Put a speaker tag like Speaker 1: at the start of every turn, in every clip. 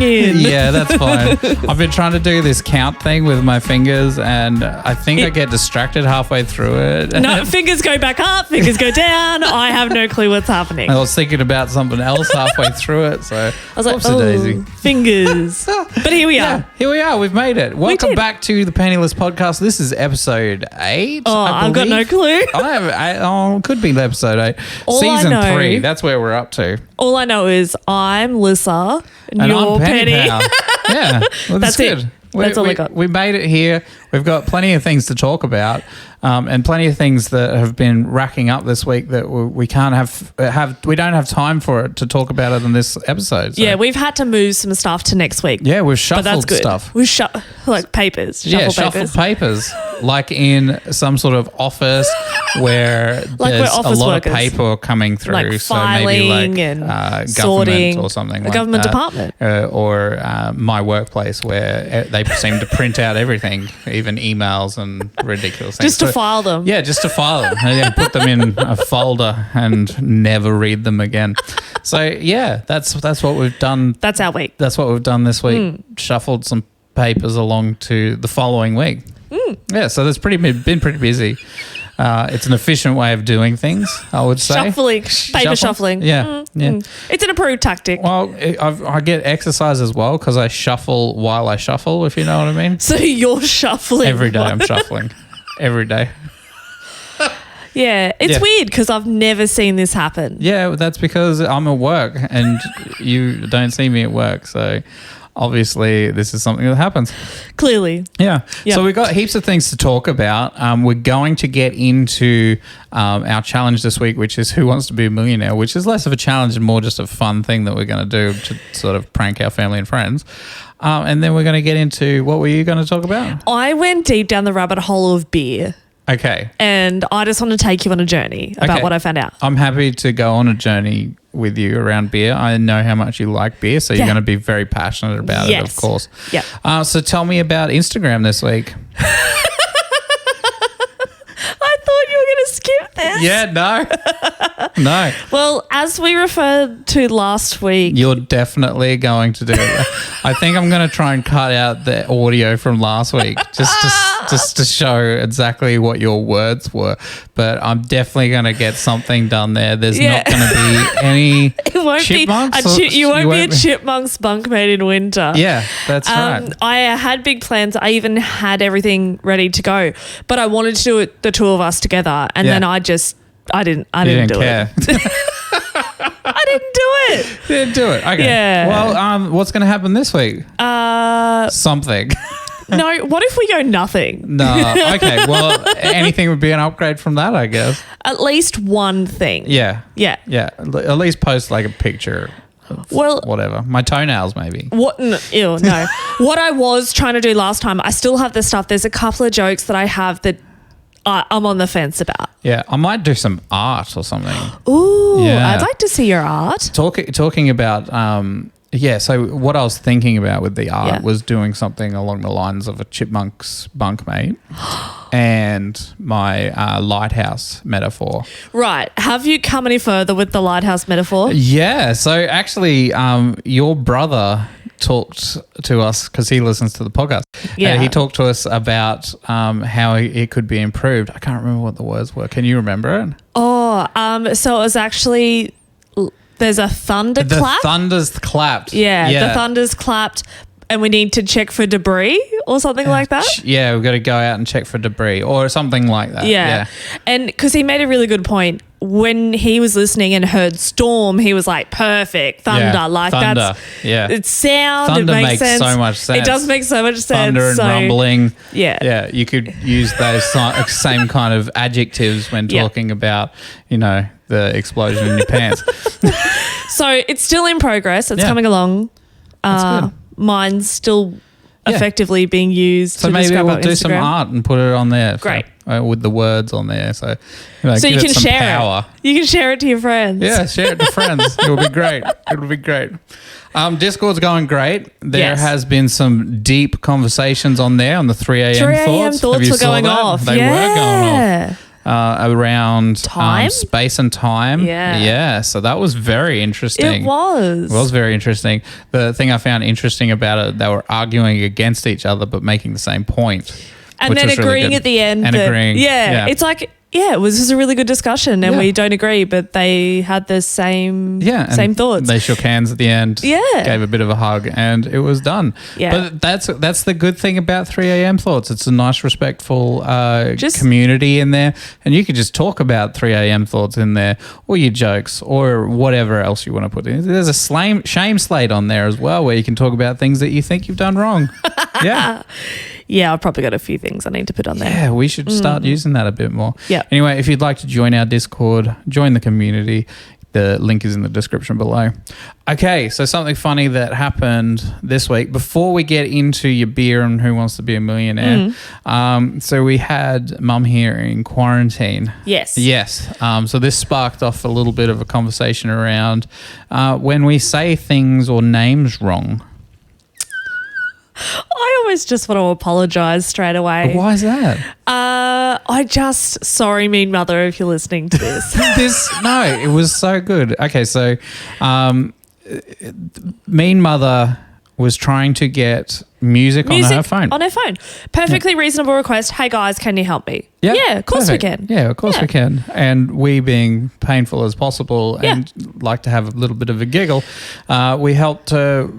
Speaker 1: in.
Speaker 2: Yeah, that's fine. I've been trying to do this count thing with my fingers, and I think I get distracted halfway through it.
Speaker 1: No, fingers go back up, fingers go down. I have no clue what's happening.
Speaker 2: I was thinking about something else halfway through it, so
Speaker 1: I was like,
Speaker 2: daisy.
Speaker 1: Fingers. But here we are.
Speaker 2: Here we are. We've made it. Welcome back to the Pennylys podcast. This is episode 8.
Speaker 1: Oh, I've got no clue.
Speaker 2: Could be episode 8. Season 3. That's where we're up to.
Speaker 1: All I know is I'm Lyssa and you're
Speaker 2: I'm
Speaker 1: Penny.
Speaker 2: PennyPow. Yeah, well, that's good.
Speaker 1: It. That's all I got.
Speaker 2: We made it here. We've got plenty of things to talk about, and plenty of things that have been racking up this week that we can't have. We don't have time for it to talk about it in this episode. So.
Speaker 1: Yeah, we've had to move some stuff to next week.
Speaker 2: Yeah, we've shuffled
Speaker 1: but that's good.
Speaker 2: stuff.
Speaker 1: We've like papers.
Speaker 2: Shuffled papers, like in some sort of office where there's a lot of paper coming through.
Speaker 1: Like
Speaker 2: so
Speaker 1: filing
Speaker 2: maybe like
Speaker 1: and
Speaker 2: government
Speaker 1: sorting
Speaker 2: or something.
Speaker 1: A government department.
Speaker 2: Or my workplace where they seem to print out everything, even emails and ridiculous things.
Speaker 1: Just to file them.
Speaker 2: Yeah, just to file them. And put them in a folder and never read them again. So, yeah, that's what we've done.
Speaker 1: That's our week.
Speaker 2: That's what we've done this week. Shuffled some papers along to the following week. Yeah, so that's been pretty busy. It's an efficient way of doing things, I would say.
Speaker 1: Paper shuffling.
Speaker 2: Yeah, yeah.
Speaker 1: It's an approved tactic.
Speaker 2: Well, I get exercise as well because I shuffle while I shuffle, if you know what I mean.
Speaker 1: So you're shuffling.
Speaker 2: Every day I'm shuffling. Every day.
Speaker 1: Yeah, it's weird because I've never seen this happen.
Speaker 2: Yeah, that's because I'm at work and you don't see me at work, so... Obviously, this is something that happens.
Speaker 1: Clearly.
Speaker 2: Yeah.
Speaker 1: Yep.
Speaker 2: So we've got heaps of things to talk about. We're going to get into our challenge this week, which is Who Wants to Be a Millionaire, which is less of a challenge and more just a fun thing that we're going to do to sort of prank our family and friends. And then we're going to get into, what were you going to talk about?
Speaker 1: I went deep down the rabbit hole of beer.
Speaker 2: Okay.
Speaker 1: And I just want to take you on a journey about what I found out.
Speaker 2: I'm happy to go on a journey with you around beer. I know how much you like beer, so you're going to be very passionate about it, of course.
Speaker 1: Yeah.
Speaker 2: So tell me about Instagram this week.
Speaker 1: I thought you were going to skip this.
Speaker 2: Yeah, no.
Speaker 1: Well, as we referred to last week.
Speaker 2: You're definitely going to do it. I think I'm going to try and cut out the audio from last week just to show exactly what your words were. But I'm definitely going to get something done there. There's not going to be any chipmunks.
Speaker 1: You won't be a chipmunk's bunkmate in winter.
Speaker 2: Yeah, that's right.
Speaker 1: I had big plans. I even had everything ready to go. But I wanted to do it, the two of us together. And then I didn't do
Speaker 2: care.
Speaker 1: it. I didn't do it.
Speaker 2: Didn't do it. Okay.
Speaker 1: Yeah.
Speaker 2: Well, what's going to happen this week? Something.
Speaker 1: No, what if we go nothing?
Speaker 2: No. Okay. Well, anything would be an upgrade from that, I guess.
Speaker 1: At least one thing.
Speaker 2: Yeah.
Speaker 1: Yeah.
Speaker 2: Yeah. At least post like a picture. Whatever. My toenails, maybe.
Speaker 1: What? No. What I was trying to do last time, I still have this stuff. There's a couple of jokes that I have that I'm on the fence about.
Speaker 2: Yeah, I might do some art or something.
Speaker 1: Ooh, yeah. I'd like to see your art.
Speaker 2: Talking about, so what I was thinking about with the art was doing something along the lines of a chipmunk's bunkmate and my lighthouse metaphor.
Speaker 1: Right. Have you come any further with the lighthouse metaphor?
Speaker 2: Yeah, so actually your brother talked to us because he listens to the podcast.
Speaker 1: Yeah.
Speaker 2: He talked to us about how it could be improved. I can't remember what the words were. Can you remember it?
Speaker 1: Oh, so it was actually, there's a thunder clap.
Speaker 2: The thunder's clapped.
Speaker 1: Yeah, the thunder's clapped and we need to check for debris or something like that.
Speaker 2: Yeah, we've got to go out and check for debris or something like that.
Speaker 1: Yeah. And because he made a really good point. When he was listening and heard storm, he was like, perfect, thunder.
Speaker 2: Yeah,
Speaker 1: like
Speaker 2: thunder.
Speaker 1: It's sound.
Speaker 2: Thunder
Speaker 1: it makes sense.
Speaker 2: so much sense.
Speaker 1: It does make so much sense.
Speaker 2: Thunder and rumbling.
Speaker 1: Yeah.
Speaker 2: Yeah, you could use those same kind of adjectives when talking about, the explosion in your pants.
Speaker 1: So it's still in progress. It's coming along.
Speaker 2: That's good.
Speaker 1: Mine's still effectively being used
Speaker 2: so
Speaker 1: to
Speaker 2: maybe
Speaker 1: describe
Speaker 2: we'll
Speaker 1: our
Speaker 2: do
Speaker 1: Instagram.
Speaker 2: some art and put it on there.
Speaker 1: Great.
Speaker 2: With the words on there. So
Speaker 1: you can share
Speaker 2: power.
Speaker 1: it. You can share it to your friends.
Speaker 2: Yeah, share it to friends. It would be great. It would be great. Discord's going great. There has been some deep conversations on there on the 3 a.m. thoughts.
Speaker 1: 3 a.m. thoughts were going off.
Speaker 2: They were going off. around
Speaker 1: Time?
Speaker 2: space and time.
Speaker 1: Yeah.
Speaker 2: So that was very interesting.
Speaker 1: It was
Speaker 2: very interesting. The thing I found interesting about it, they were arguing against each other but making the same point.
Speaker 1: And then agreeing at the end.
Speaker 2: And agreeing.
Speaker 1: Yeah. It's like, it was just a really good discussion and we don't agree, but they had the same thoughts.
Speaker 2: They shook hands at the end.
Speaker 1: Yeah.
Speaker 2: Gave a bit of a hug and it was done.
Speaker 1: Yeah.
Speaker 2: But that's the good thing about 3 a.m. Thoughts. It's a nice, respectful community in there. And you could just talk about 3 a.m. Thoughts in there or your jokes or whatever else you want to put in. There's a shame slate on there as well where you can talk about things that you think you've done wrong. Yeah.
Speaker 1: Yeah, I've probably got a few things I need to put on there.
Speaker 2: Yeah, we should start using that a bit more.
Speaker 1: Yeah.
Speaker 2: Anyway, if you'd like to join our Discord, join the community, the link is in the description below. Okay, so something funny that happened this week. Before we get into your beer and Who Wants to Be a Millionaire, so we had Mum here in quarantine.
Speaker 1: Yes.
Speaker 2: So this sparked off a little bit of a conversation around when we say things or names wrong.
Speaker 1: I always just want to apologise straight away.
Speaker 2: Why is that?
Speaker 1: Sorry, mean mother, if you're listening to this.
Speaker 2: It was so good. Okay, so mean mother was trying to get music on her phone.
Speaker 1: On her phone. Perfectly reasonable request. Hey guys, can you help me?
Speaker 2: Yeah,
Speaker 1: of course we can.
Speaker 2: Yeah, of course we can. And we, being painful as possible and like to have a little bit of a giggle, we helped her,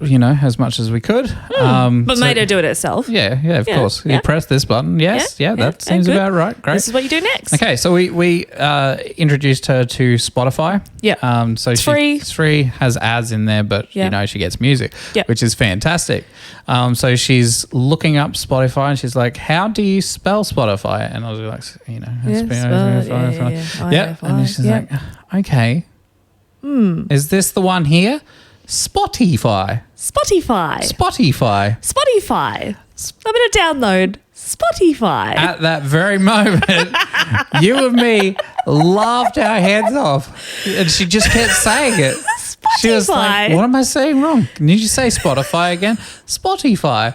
Speaker 2: as much as we could.
Speaker 1: But made her do it herself.
Speaker 2: Yeah, of course. You press this button. Yes, that seems about right. Great.
Speaker 1: This is what you do next.
Speaker 2: Okay, so we introduced her to Spotify.
Speaker 1: Yeah.
Speaker 2: So
Speaker 1: it's free.
Speaker 2: It's free, has ads in there, but she gets music, which is fantastic. So she's looking up Spotify and she's like, how do you spell Spotify? And I was like, Spotify. And she's like, okay. Is this the one here? Spotify. I'm going to download Spotify. At that very moment, you and me laughed our heads off. And she just kept saying it. She was like, what am I saying wrong? Can you just say Spotify again? Spotify.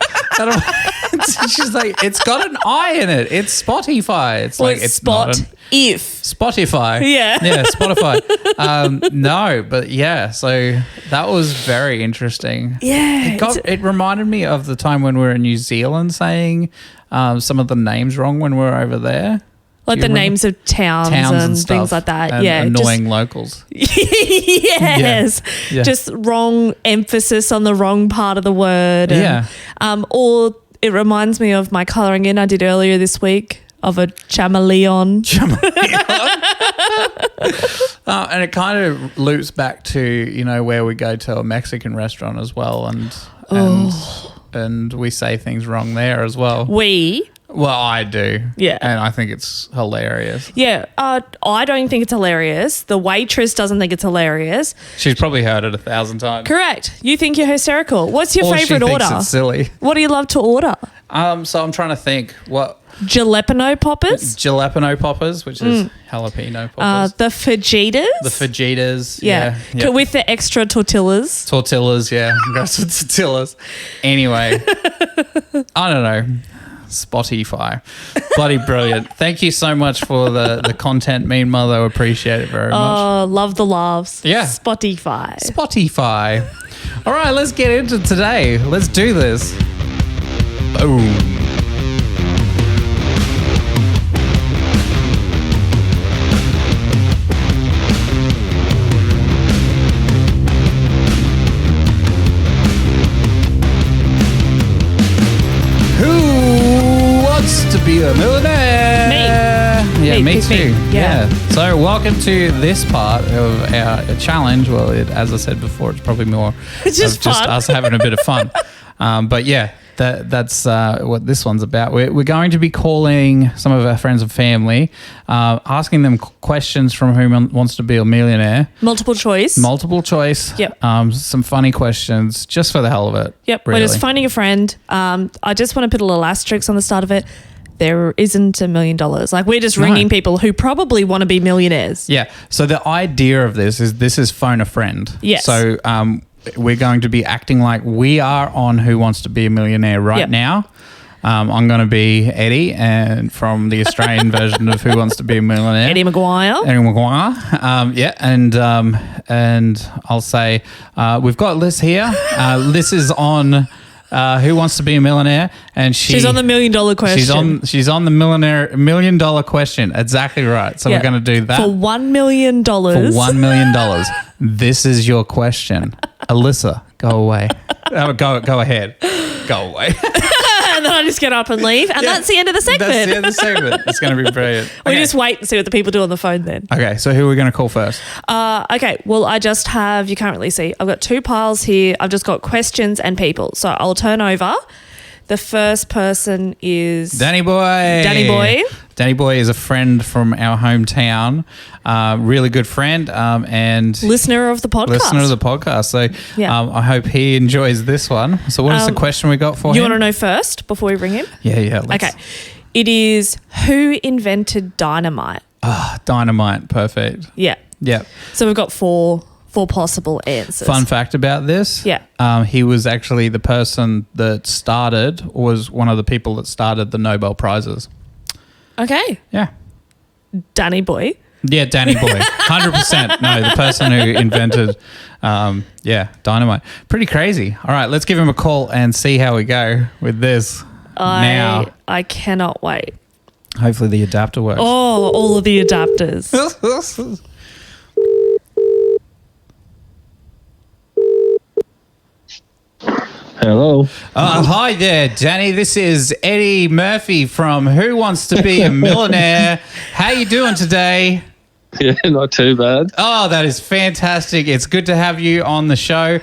Speaker 2: She's like, it's got an I in it. It's Spotify. It's like, it's not Spotify.
Speaker 1: Yeah.
Speaker 2: Yeah, Spotify. No, but yeah, so that was very interesting.
Speaker 1: Yeah.
Speaker 2: It reminded me of the time when we were in New Zealand saying some of the names wrong when we were over there.
Speaker 1: Like the names of towns and things like that.
Speaker 2: And annoying locals.
Speaker 1: Yes. Yeah. Just wrong emphasis on the wrong part of the word. Or it reminds me of my colouring in I did earlier this week of a chameleon.
Speaker 2: And it kind of loops back to, where we go to a Mexican restaurant as well and we say things wrong there as well. Well, I do.
Speaker 1: Yeah.
Speaker 2: And I think it's hilarious.
Speaker 1: Yeah. I don't think it's hilarious. The waitress doesn't think it's hilarious.
Speaker 2: She's probably heard it 1,000 times.
Speaker 1: Correct. You think you're hysterical. What's your favourite order?
Speaker 2: She thinks it's silly.
Speaker 1: What do you love to order?
Speaker 2: So I'm trying to think. What?
Speaker 1: Jalapeno poppers?
Speaker 2: Jalapeno poppers, which is jalapeno poppers.
Speaker 1: The fajitas?
Speaker 2: Yeah.
Speaker 1: With the extra tortillas.
Speaker 2: Tortillas, yeah. That's what tortillas. Anyway, I don't know. Spotify. Bloody brilliant. Thank you so much for the content, mean mother. Appreciate it very much.
Speaker 1: Oh, love the laughs.
Speaker 2: Yeah.
Speaker 1: Spotify.
Speaker 2: All right, let's get into today. Let's do this. Boom. To be a millionaire.
Speaker 1: Me.
Speaker 2: Yeah, me too.
Speaker 1: Me. Yeah.
Speaker 2: So welcome to this part of our challenge. Well, as I said before, it's probably more
Speaker 1: it's just
Speaker 2: us having a bit of fun. But yeah, that's what this one's about. We're going to be calling some of our friends and family, asking them questions from Who Wants to Be a Millionaire.
Speaker 1: Multiple choice.
Speaker 2: Yep. Some funny questions just for the hell of it.
Speaker 1: Yep.
Speaker 2: Really.
Speaker 1: We're just finding a friend. I just want to put a little asterisk on the start of it. There isn't $1 million. Like, we're just ringing people who probably want to be millionaires.
Speaker 2: Yeah. So the idea of this is phone a friend.
Speaker 1: Yes.
Speaker 2: So we're going to be acting like we are on Who Wants to Be a Millionaire right now. I'm going to be Eddie, and from the Australian version of Who Wants to Be a Millionaire.
Speaker 1: Eddie Maguire.
Speaker 2: And I'll say we've got Liz here. Liz is on Who Wants to Be a Millionaire, and she's
Speaker 1: on the $1 million question.
Speaker 2: She's on the $1 million question. Exactly right. So we're going to do that
Speaker 1: for $1 million.
Speaker 2: For $1 million. This is your question, Alyssa. Go away. Go ahead. Go away.
Speaker 1: And then I just get up and leave, and that's the end of the segment.
Speaker 2: That's the end of the segment. It's going to be brilliant.
Speaker 1: We just wait and see what the people do on the phone then.
Speaker 2: Okay, so who are we going to call first?
Speaker 1: Okay, well, I just have, you can't really see, I've got 2 piles here. I've just got questions and people. So I'll turn over. The first person is
Speaker 2: DannyBoi.
Speaker 1: DannyBoi.
Speaker 2: DannyBoi is a friend from our hometown, really good friend, and
Speaker 1: listener of the podcast.
Speaker 2: So I hope he enjoys this one. So what is the question we got for him?
Speaker 1: You want to know first before we ring him?
Speaker 2: Yeah.
Speaker 1: Okay. It is, who invented dynamite?
Speaker 2: Dynamite. Perfect.
Speaker 1: Yeah.
Speaker 2: Yeah.
Speaker 1: So we've got four possible answers.
Speaker 2: Fun fact about this.
Speaker 1: Yeah.
Speaker 2: He was actually the person that was one of the people that started the Nobel Prizes.
Speaker 1: Okay.
Speaker 2: Yeah.
Speaker 1: DannyBoi.
Speaker 2: Yeah, DannyBoi. 100%. No, the person who invented, dynamite. Pretty crazy. All right, let's give him a call and see how we go with this now.
Speaker 1: I cannot wait.
Speaker 2: Hopefully the adapter works.
Speaker 1: Oh, all of the adapters.
Speaker 3: Hello.
Speaker 2: Hi there, Danny. This is Eddie Murphy from Who Wants to Be a Millionaire. How you doing today?
Speaker 3: Yeah, not too bad.
Speaker 2: Oh, that is fantastic. It's good to have you on the show.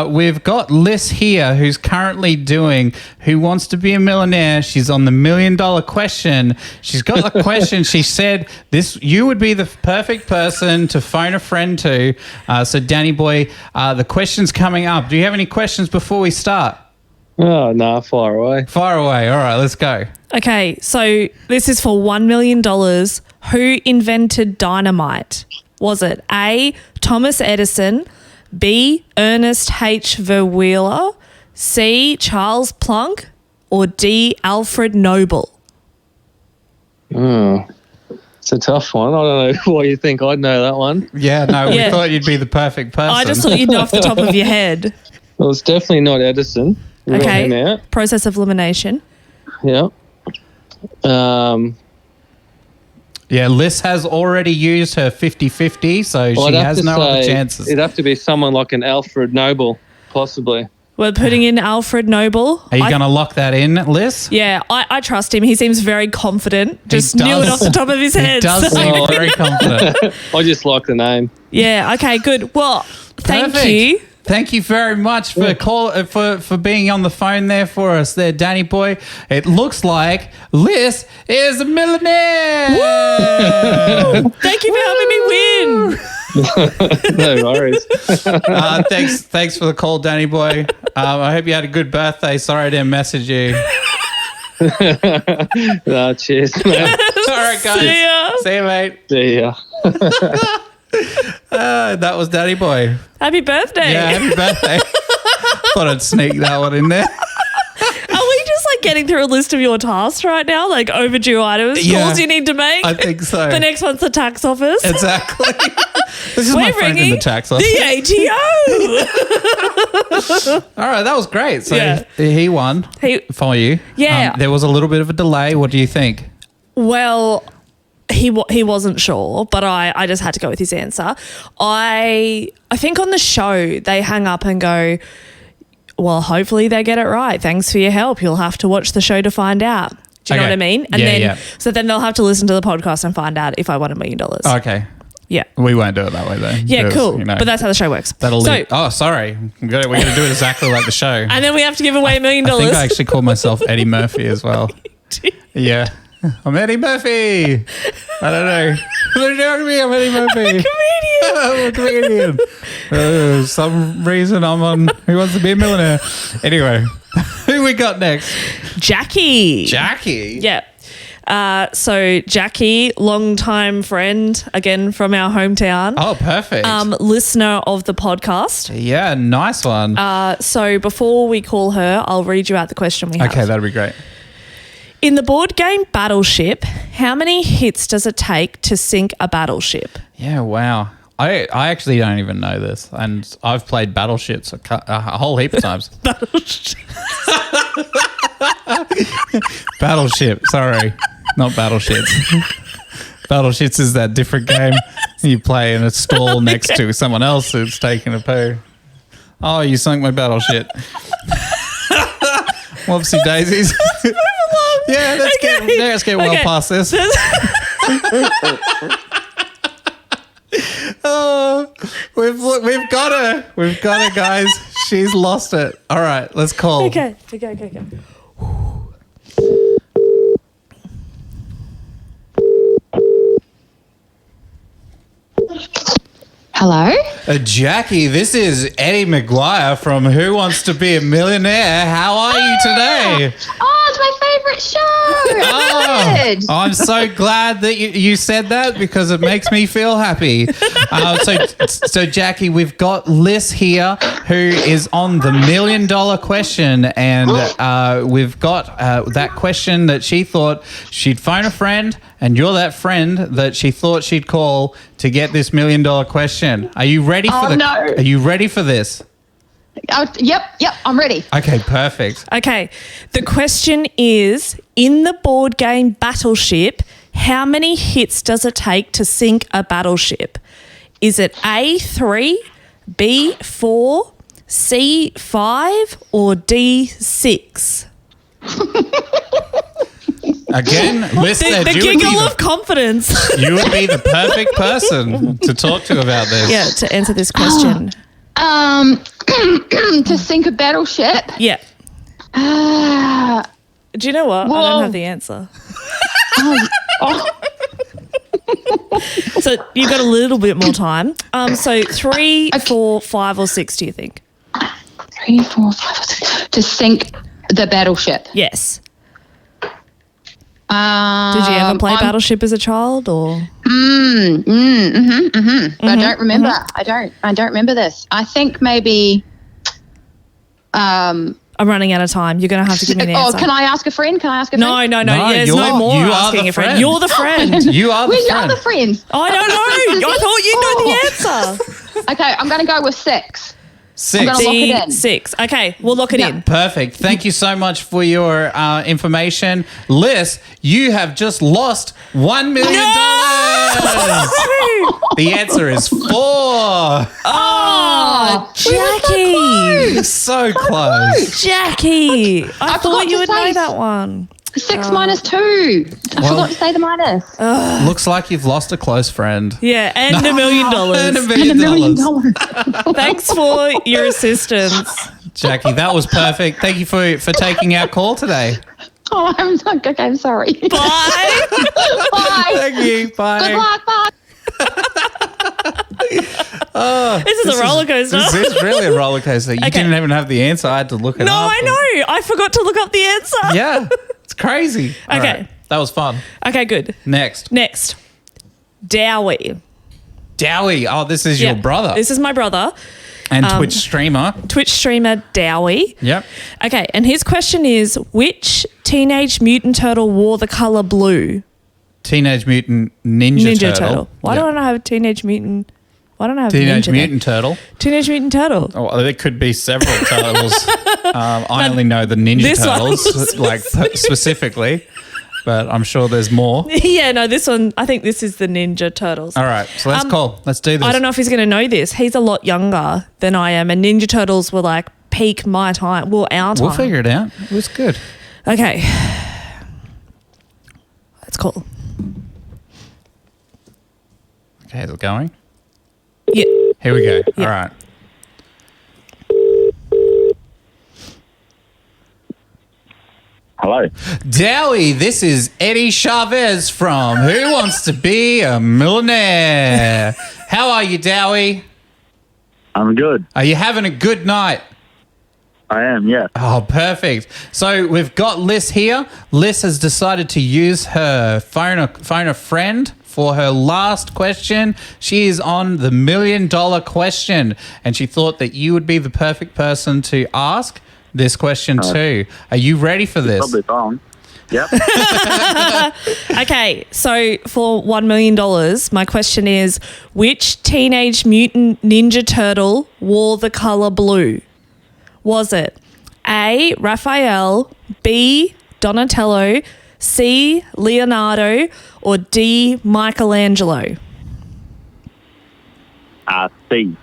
Speaker 2: We've got Liz here, who's currently doing Who Wants to Be a Millionaire. She's on the $1 million question. She's got the question. She said you would be the perfect person to phone a friend to. So DannyBoi, the question's coming up. Do you have any questions before we start?
Speaker 3: Oh, no, far away.
Speaker 2: Far away. All right, let's go.
Speaker 1: Okay, so this is for $1 million. Who invented dynamite? Was it A, Thomas Edison, B, Ernest H. Verweiler, C, Charles Plunk, or D, Alfred Nobel?
Speaker 3: It's a tough one. I don't know why you think I'd know that one.
Speaker 2: Yeah, no, we thought you'd be the perfect person.
Speaker 1: I just thought you'd know off the top of your head.
Speaker 3: Well, it's definitely not Edison.
Speaker 1: Okay, process of elimination.
Speaker 3: Yeah.
Speaker 2: Yeah, Liz has already used her 50-50, so she has no other chances.
Speaker 3: It'd have to be someone like an Alfred Nobel, possibly.
Speaker 1: We're putting in Alfred Nobel.
Speaker 2: Are you going to lock that in, Liz?
Speaker 1: Yeah, I trust him. He seems very confident. Just knew it off the top of his head.
Speaker 2: He does seem very confident.
Speaker 3: I just like the name.
Speaker 1: Yeah, okay, good. Well, thank you.
Speaker 2: Thank you very much for being on the phone there for us there, DannyBoi. It looks like Liz is a millionaire.
Speaker 1: Woo! Thank you for helping me win.
Speaker 3: No worries.
Speaker 2: Thanks for the call, DannyBoi. I hope you had a good birthday. Sorry I didn't message you.
Speaker 3: No, cheers.
Speaker 2: All right, guys. See you, mate.
Speaker 3: See ya.
Speaker 2: That was DannyBoi.
Speaker 1: Happy birthday.
Speaker 2: Yeah, happy birthday. Thought I'd sneak that one in there.
Speaker 1: Are we just like getting through a list of your tasks right now? Like overdue items, calls you need to make?
Speaker 2: I think so.
Speaker 1: The next one's the tax office.
Speaker 2: Exactly. This is my friend in the tax office.
Speaker 1: The ATO.
Speaker 2: All right, that was great. So he won for you.
Speaker 1: Yeah.
Speaker 2: There was a little bit of a delay. What do you think?
Speaker 1: Well, he wasn't sure, but I just had to go with his answer. I think on the show they hang up and go, well, hopefully they get it right. Thanks for your help. You'll have to watch the show to find out. Do you know what I mean? And so then they'll have to listen to the podcast and find out if I won $1 million.
Speaker 2: Okay.
Speaker 1: Yeah.
Speaker 2: We won't do it that way though.
Speaker 1: Yeah, cool. You know, but that's how the show works.
Speaker 2: Sorry. We're going to do it exactly like the show.
Speaker 1: And then we have to give away $1 million.
Speaker 2: I think I actually called myself Eddie Murphy as well. Yeah. I'm Eddie Murphy. I don't know. What are you doing to me? I'm Eddie Murphy. I'm a comedian. Some reason I'm on Who Wants to Be a Millionaire. Anyway, who we got next?
Speaker 1: Jacqui.
Speaker 2: Yeah.
Speaker 1: So Jacqui, longtime friend, again from our hometown.
Speaker 2: Oh, perfect.
Speaker 1: Listener of the podcast.
Speaker 2: Yeah, nice one.
Speaker 1: So before we call her, I'll read you out the question we have.
Speaker 2: Okay, that'd be great.
Speaker 1: In the board game Battleship, how many hits does it take to sink a battleship?
Speaker 2: Yeah, wow. I actually don't even know this, and I've played Battleships a whole heap of times. Battleship, sorry. Not Battleships. Battleships is that different game you play in a stall next to someone else who's taking a poo. Oh, you sunk my battleship. Whoopsie daisies. Yeah, let's get well past this. Oh, we've got her, guys. She's lost it. All right, let's call.
Speaker 1: Okay.
Speaker 4: Hello?
Speaker 2: Jacqui, this is Eddie McGuire from Who Wants to Be a Millionaire. How are you today?
Speaker 4: Oh, it's my favourite show.
Speaker 2: Oh, I'm so glad that you said that because it makes me feel happy. So Jacqui, we've got Liz here who is on the $1 million question, and we've got that question that she thought she'd phone a friend, and you're that friend that she thought she'd call to get this $1 million question. Are you ready for
Speaker 4: no.
Speaker 2: Are you ready for this?
Speaker 4: Yep, I'm ready.
Speaker 2: Okay, perfect.
Speaker 1: Okay, the question is, in the board game Battleship, how many hits does it take to sink a battleship? Is it A, 3, B, 4, C, 5, or D, 6?
Speaker 2: Again, Liz said
Speaker 1: the giggle of confidence.
Speaker 2: You would be the perfect person to talk to about this.
Speaker 1: Yeah, to answer this question.
Speaker 4: To sink a battleship.
Speaker 1: Yeah. Do you know what? I don't have the answer. So you've got a little bit more time. So 3, 4, 5, or 6, do you think?
Speaker 4: 3, 4, 5, or 6. To sink the battleship.
Speaker 1: Yes. Did you ever play Battleship as a child, or?
Speaker 4: I don't remember. I don't remember this. I think maybe.
Speaker 1: I'm running out of time. You're going to have to give me an answer.
Speaker 4: Oh, can I ask a friend?
Speaker 1: No. There's no more asking a friend. You're the friend.
Speaker 2: You are the
Speaker 4: Where's
Speaker 2: friend.
Speaker 4: your other friends?
Speaker 1: I don't know. I thought you know the answer.
Speaker 4: Okay, I'm going to go with 6.
Speaker 2: 6.
Speaker 4: I'm gonna lock it in.
Speaker 1: 6. Okay, we'll lock it in.
Speaker 2: Perfect. Thank you so much for your information. Liz, you have just lost $1 million.
Speaker 1: No!
Speaker 2: The answer is 4.
Speaker 1: Oh, Jacqui.
Speaker 2: So close.
Speaker 1: Jacqui. I thought you would know
Speaker 4: say
Speaker 1: that one.
Speaker 4: 6 minus 2. I forgot to say the minus.
Speaker 2: Looks like you've lost a close friend.
Speaker 1: Yeah, and $1 million.
Speaker 2: And $1
Speaker 4: $1
Speaker 2: million.
Speaker 4: million.
Speaker 1: Thanks for your assistance.
Speaker 2: Jacqui, that was perfect. Thank you for taking our call today.
Speaker 4: Oh, I'm sorry.
Speaker 1: Bye.
Speaker 4: Bye.
Speaker 2: Thank you. Bye.
Speaker 4: Good luck. Bye.
Speaker 1: This is a roller coaster.
Speaker 2: This is really a roller coaster. You didn't even have the answer. I had to look it up.
Speaker 1: No, I know. I forgot to look up the answer.
Speaker 2: Yeah, it's crazy. All
Speaker 1: Okay.
Speaker 2: right. That was fun.
Speaker 1: Okay, good.
Speaker 2: Next.
Speaker 1: Dowie.
Speaker 2: Dowie. Oh, this is your brother.
Speaker 1: This is my brother.
Speaker 2: And Twitch streamer.
Speaker 1: Dowie.
Speaker 2: Yep.
Speaker 1: Okay, and his question is, which Teenage Mutant Turtle wore the color blue?
Speaker 2: Teenage Mutant Ninja Turtle.
Speaker 1: Why don't I have a Teenage Mutant? Why don't I have
Speaker 2: Teenage
Speaker 1: Ninja
Speaker 2: Mutant Turtle?
Speaker 1: Teenage Mutant Turtle.
Speaker 2: Oh, well, there could be several turtles. I only know the Ninja Turtles, like specifically, but I'm sure there's more.
Speaker 1: Yeah, no, this one, I think this is the Ninja Turtles.
Speaker 2: All right, so let's call. Let's do this.
Speaker 1: I don't know if he's going to know this. He's a lot younger than I am, and Ninja Turtles were like peak my time, our time.
Speaker 2: We'll figure it out. It was good.
Speaker 1: Okay. Let's call.
Speaker 2: Okay, is it going?
Speaker 1: Yeah.
Speaker 2: Here we go.
Speaker 1: Yeah.
Speaker 2: All right.
Speaker 5: Hello.
Speaker 2: Dowie, this is Eddie Chavez from Who Wants to Be a Millionaire? How are you, Dowie?
Speaker 5: I'm good.
Speaker 2: Are you having a good night?
Speaker 5: I am, yeah.
Speaker 2: Oh, perfect. So we've got Liz here. Liz has decided to use her phone a friend for her last question. She is on the $1 million question, and she thought that you would be the perfect person to ask this question too. Are you ready for this?
Speaker 5: Probably wrong. Yep.
Speaker 1: Okay, so for $1 million, my question is, which Teenage Mutant Ninja Turtle wore the colour blue? Was it A, Raphael, B, Donatello, C, Leonardo, or D, Michelangelo?
Speaker 5: C.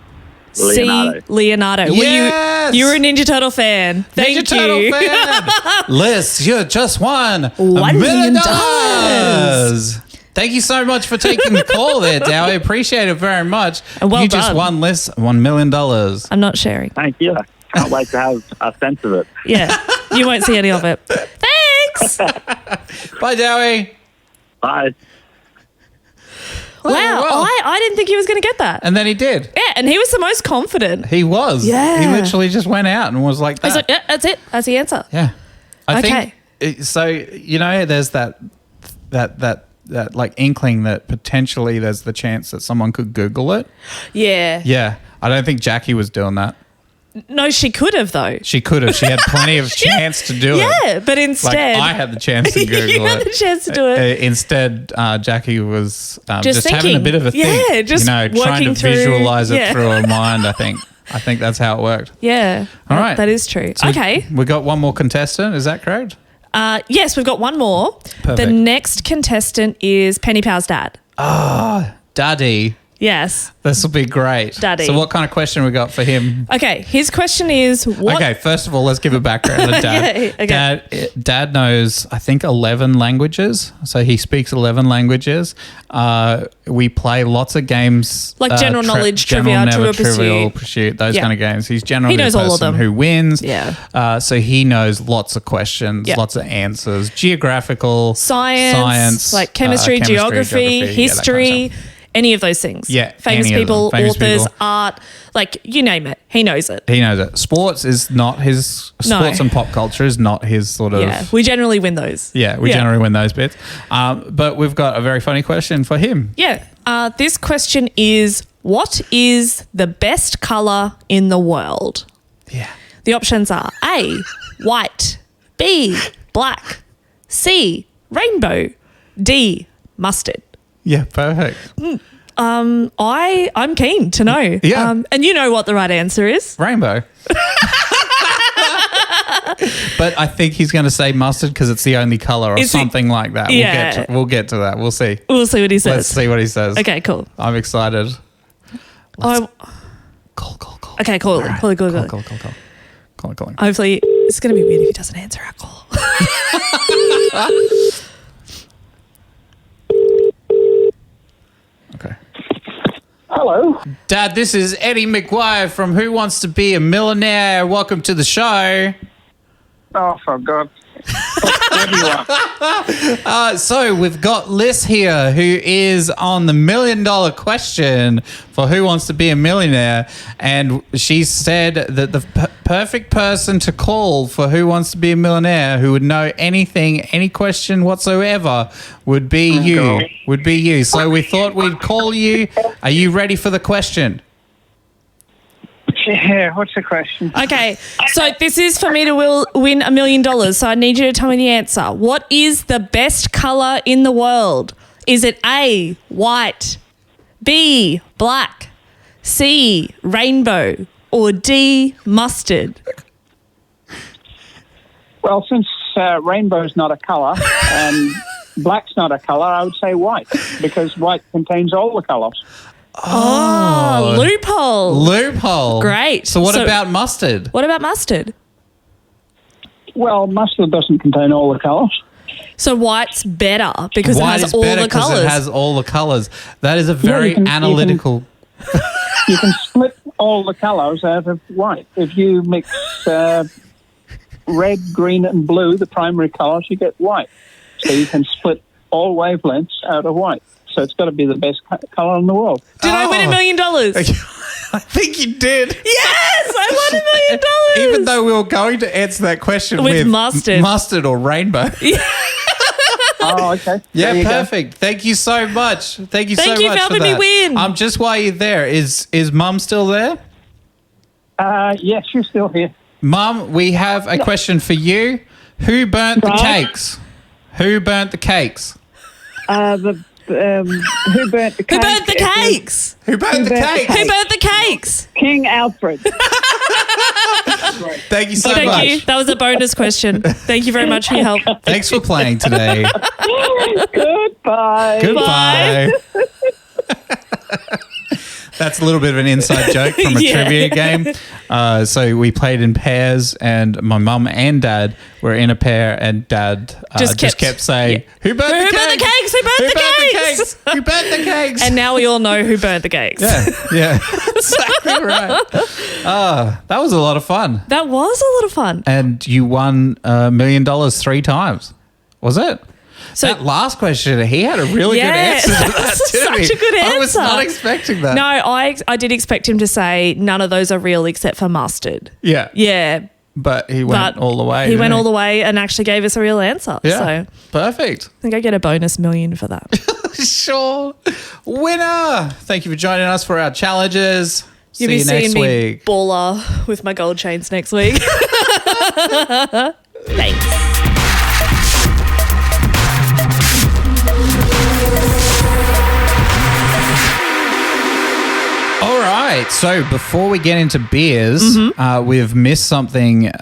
Speaker 5: Leonardo.
Speaker 1: C, Leonardo.
Speaker 2: Yes!
Speaker 1: You were a Ninja Turtle fan. Thank
Speaker 2: Ninja Turtle
Speaker 1: you.
Speaker 2: fan. Liz, you just won
Speaker 1: $1 million.
Speaker 2: Thank you so much for taking the call there, Dowie. Appreciate it very much.
Speaker 1: And well
Speaker 2: you just
Speaker 1: done.
Speaker 2: won, Liz, $1 million.
Speaker 1: I'm not sharing.
Speaker 5: Thank you. Can't wait to have a sense of it.
Speaker 1: Yeah, you won't see any of it. Thanks.
Speaker 2: Bye, Dowie.
Speaker 5: Bye.
Speaker 1: Wow,
Speaker 2: well.
Speaker 1: I didn't think he was going to get that.
Speaker 2: And then he did.
Speaker 1: Yeah, and he was the most confident.
Speaker 2: He was.
Speaker 1: Yeah.
Speaker 2: He literally just went out and was like that.
Speaker 1: He's like, yeah, that's it. That's the answer.
Speaker 2: Yeah. I
Speaker 1: Okay.
Speaker 2: think so, there's that like inkling that potentially there's the chance that someone could Google it.
Speaker 1: Yeah.
Speaker 2: Yeah. I don't think Jacqui was doing that.
Speaker 1: No, she could have though.
Speaker 2: She could have. She had plenty of chance to do it.
Speaker 1: Yeah, but instead,
Speaker 2: Like I had the chance to Google
Speaker 1: you had
Speaker 2: it.
Speaker 1: the chance to do it.
Speaker 2: Instead, Jacqui was just having a
Speaker 1: thinking.
Speaker 2: bit of a think.
Speaker 1: Yeah, just
Speaker 2: trying
Speaker 1: working
Speaker 2: to
Speaker 1: through-
Speaker 2: visualize it
Speaker 1: yeah.
Speaker 2: through her mind. I think that's how it worked.
Speaker 1: Yeah.
Speaker 2: All right.
Speaker 1: That is true.
Speaker 2: So
Speaker 1: Okay.
Speaker 2: we got one more contestant. Is that correct?
Speaker 1: Yes, we've got one more.
Speaker 2: Perfect.
Speaker 1: The next contestant is PennyPow's dad.
Speaker 2: Daddy.
Speaker 1: Yes.
Speaker 2: This will be great.
Speaker 1: Daddy.
Speaker 2: So what kind of question we got for him?
Speaker 1: Okay. His question is what?
Speaker 2: Okay, first of all, let's give a background to Dad.
Speaker 1: Okay.
Speaker 2: Dad knows, I think, 11 languages. So he speaks 11 languages. We play lots of games.
Speaker 1: Like general knowledge, trivia,
Speaker 2: Trivial Pursuit, those
Speaker 1: Yeah.
Speaker 2: kind of games. He's generally
Speaker 1: He knows
Speaker 2: the
Speaker 1: all of
Speaker 2: person
Speaker 1: them.
Speaker 2: who wins.
Speaker 1: Yeah.
Speaker 2: So he knows lots of questions,
Speaker 1: Yeah.
Speaker 2: lots of answers, geographical,
Speaker 1: Science, like chemistry, geography,
Speaker 2: yeah, that kind of
Speaker 1: history.
Speaker 2: stuff.
Speaker 1: Any of those things.
Speaker 2: Yeah,
Speaker 1: Famous
Speaker 2: any of
Speaker 1: people,
Speaker 2: them. Famous
Speaker 1: authors,
Speaker 2: people.
Speaker 1: art, like you name it. He knows it.
Speaker 2: He knows it. Sports is not his.
Speaker 1: No.
Speaker 2: Sports and pop culture is not his sort of.
Speaker 1: Yeah. We generally win those.
Speaker 2: Yeah, we generally win those bits. But we've got a very funny question for him.
Speaker 1: Yeah. This question is, what is the best colour in the world?
Speaker 2: Yeah.
Speaker 1: The options are A, white, B, black, C, rainbow, D, mustard.
Speaker 2: Yeah, perfect.
Speaker 1: I'm keen to know.
Speaker 2: Yeah.
Speaker 1: And you know what the right answer is.
Speaker 2: Rainbow. But I think he's going to say mustard because it's the only color or
Speaker 1: Is he-
Speaker 2: something like that.
Speaker 1: Yeah.
Speaker 2: We'll get to that. We'll see.
Speaker 1: We'll see what he says.
Speaker 2: Let's see what he says.
Speaker 1: Okay, cool.
Speaker 2: I'm excited.
Speaker 1: Oh,
Speaker 2: Call.
Speaker 1: okay, call it. Call it.
Speaker 2: Call.
Speaker 1: Hopefully, it's going to be weird if he doesn't answer our call.
Speaker 2: Okay.
Speaker 6: Hello.
Speaker 2: Dad, this is Eddie McGuire from Who Wants to Be a Millionaire. Welcome to the show.
Speaker 6: Oh, for God. Where do you are?
Speaker 2: So we've got Liz here, who is on the $1 million question for Who Wants to Be a Millionaire, and she said that the perfect person to call for Who Wants to Be a Millionaire, who would know anything, any question whatsoever, would be you. Would be you. So we thought we'd call you. Are you ready for the question?
Speaker 6: Yeah, what's the question?
Speaker 1: Okay, so this is for me to win $1 million. So I need you to tell me the answer. What is the best colour in the world? Is it A, white, B, black, C, rainbow, or D, mustard?
Speaker 6: Well, since rainbow's not a colour and black's not a colour, I would say white, because white contains all the colours.
Speaker 1: Oh, loophole. Great.
Speaker 2: So what about mustard?
Speaker 1: What about mustard?
Speaker 6: Well, mustard doesn't contain all the colours.
Speaker 1: So white's better because
Speaker 2: White
Speaker 1: it has
Speaker 2: is
Speaker 1: all
Speaker 2: better
Speaker 1: the
Speaker 2: 'cause
Speaker 1: colours.
Speaker 2: it has all the colours. That is a very
Speaker 6: you can-
Speaker 2: analytical.
Speaker 6: You can split all the colours out of white. If you mix red, green and blue, the primary colours, you get white. So you can split all wavelengths out of white. So it's got to be the best colour in the world.
Speaker 1: Did I win $1 million?
Speaker 2: I think you did.
Speaker 1: Yes, I won $1 million.
Speaker 2: Even though we were going to answer that question
Speaker 1: With
Speaker 2: with
Speaker 1: mustard.
Speaker 2: mustard or rainbow.
Speaker 6: Oh, okay.
Speaker 2: Yeah,
Speaker 6: There you go.
Speaker 2: perfect. Thank you so much. Thank you so
Speaker 1: Thank you
Speaker 2: much
Speaker 1: for helping me
Speaker 2: that.
Speaker 1: win.
Speaker 2: Just while you're there, is Mum still there?
Speaker 6: Yes, you're still here.
Speaker 2: Mum, we have a question for you. Who burnt the
Speaker 6: Right.
Speaker 2: cakes? Who burnt the cakes?
Speaker 7: Who burnt the cakes?
Speaker 1: Who burnt the cakes?
Speaker 2: Who burnt the cakes?
Speaker 1: Who burnt the cakes?
Speaker 7: King Alfred.
Speaker 2: Thank you so
Speaker 1: Thank
Speaker 2: much.
Speaker 1: you. That was a bonus question. Thank you very much for your help.
Speaker 2: Thanks for playing today.
Speaker 7: Goodbye.
Speaker 2: Goodbye. That's a little bit of an inside joke from a trivia game. So we played in pairs, and my mum and dad were in a pair, and dad just kept saying, "Who burnt the cakes?
Speaker 1: Who burnt the cakes?
Speaker 2: Who burnt the cakes?"
Speaker 1: And now we all know who burnt the cakes.
Speaker 2: Yeah, exactly right. That was a lot of fun.
Speaker 1: That was a lot of fun.
Speaker 2: And you won $1 million 3 times, was it?
Speaker 1: So
Speaker 2: that last question, he had a really good answer to that, didn't he?
Speaker 1: Such a good answer.
Speaker 2: I was not expecting that.
Speaker 1: No, I did expect him to say none of those are real except for mustard.
Speaker 2: Yeah.
Speaker 1: Yeah.
Speaker 2: But he went all the way.
Speaker 1: He went all the way and actually gave us a real answer.
Speaker 2: Yeah.
Speaker 1: So
Speaker 2: perfect.
Speaker 1: I think I get a bonus $1 million for that.
Speaker 2: Sure. Winner. Thank you for joining us for our challenges.
Speaker 1: You'll be seeing me baller with my gold chains next week. Thanks.
Speaker 2: All right. So before we get into beers, we've missed something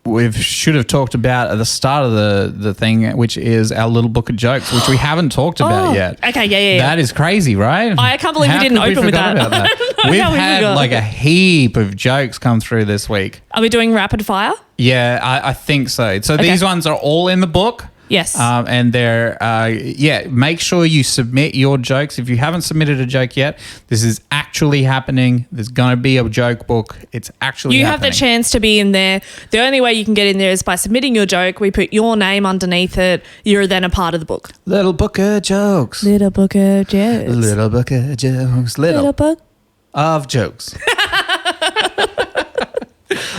Speaker 2: we should have talked about at the start of the thing, which is our little book of jokes, which we haven't talked about yet.
Speaker 1: Okay, yeah.
Speaker 2: That is crazy, right?
Speaker 1: I can't believe we didn't open with that.
Speaker 2: We've had like a heap of jokes come through this week.
Speaker 1: Are we doing rapid fire?
Speaker 2: Yeah, I think so. So these ones are all in the book.
Speaker 1: Yes.
Speaker 2: And they're, make sure you submit your jokes. If you haven't submitted a joke yet, this is actually happening. There's going to be a joke book. It's actually
Speaker 1: You
Speaker 2: happening.
Speaker 1: have the chance to be in there. The only way you can get in there is by submitting your joke. We put your name underneath it. You're then a part of the book.
Speaker 2: Little book of jokes.
Speaker 1: Little book of jokes.
Speaker 2: Little book of jokes.
Speaker 1: Little book
Speaker 2: of jokes.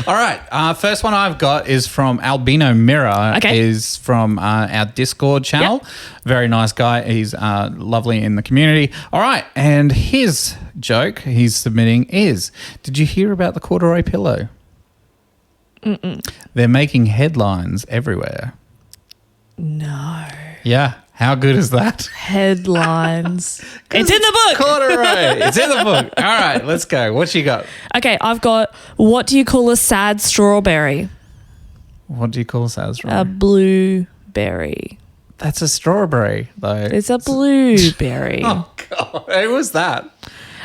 Speaker 2: All right. First one I've got is from Albino Mirror.
Speaker 1: Okay.
Speaker 2: Is from our Discord channel. Yep. Very nice guy. He's lovely in the community. All right. And his joke he's submitting is, did you hear about the corduroy pillow?
Speaker 1: Mm-mm.
Speaker 2: They're making headlines everywhere.
Speaker 1: No.
Speaker 2: Yeah. How good is that?
Speaker 1: Headlines. It's in the book.
Speaker 2: Corduroy. It's in the book. All right, let's go. What you got?
Speaker 1: Okay, I've got, what do you call a sad strawberry?
Speaker 2: What do you call a sad strawberry?
Speaker 1: A blueberry.
Speaker 2: That's a strawberry, though.
Speaker 1: It's a blueberry.
Speaker 2: Oh, God. Who was that?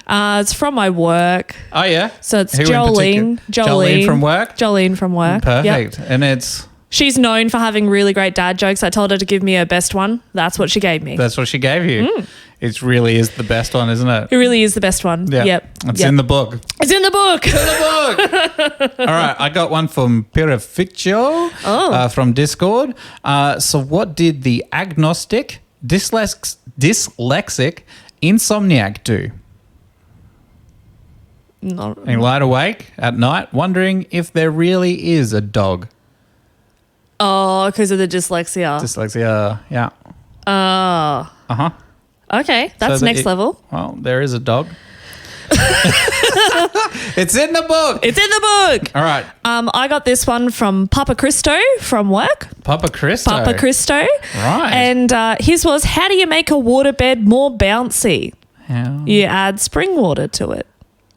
Speaker 1: It's from my work.
Speaker 2: Oh, yeah?
Speaker 1: So it's
Speaker 2: Who
Speaker 1: Jolene.
Speaker 2: Jolene from work?
Speaker 1: Jolene from work.
Speaker 2: Perfect.
Speaker 1: Yep.
Speaker 2: And it's...
Speaker 1: She's known for having really great dad jokes. I told her to give me her best one. That's what she gave me.
Speaker 2: That's what she gave you. It really is the best one, isn't it?
Speaker 1: It really is the best one.
Speaker 2: Yeah.
Speaker 1: Yep.
Speaker 2: It's in the book.
Speaker 1: It's in the book.
Speaker 2: It's in the book. All right. I got one from Pirificio from Discord. So what did the agnostic, dyslexic insomniac do? He lied awake at night wondering if there really is a dog.
Speaker 1: Oh, because of the dyslexia.
Speaker 2: Dyslexia, yeah.
Speaker 1: Oh.
Speaker 2: Uh-huh.
Speaker 1: Okay, that's next level.
Speaker 2: Well, there is a dog. It's in the book.
Speaker 1: It's in the book.
Speaker 2: All right.
Speaker 1: I got this one from Papa Cristo from work.
Speaker 2: Papa Cristo.
Speaker 1: Right. And his was, how do you make a waterbed more bouncy?
Speaker 2: How?
Speaker 1: You add spring water to it.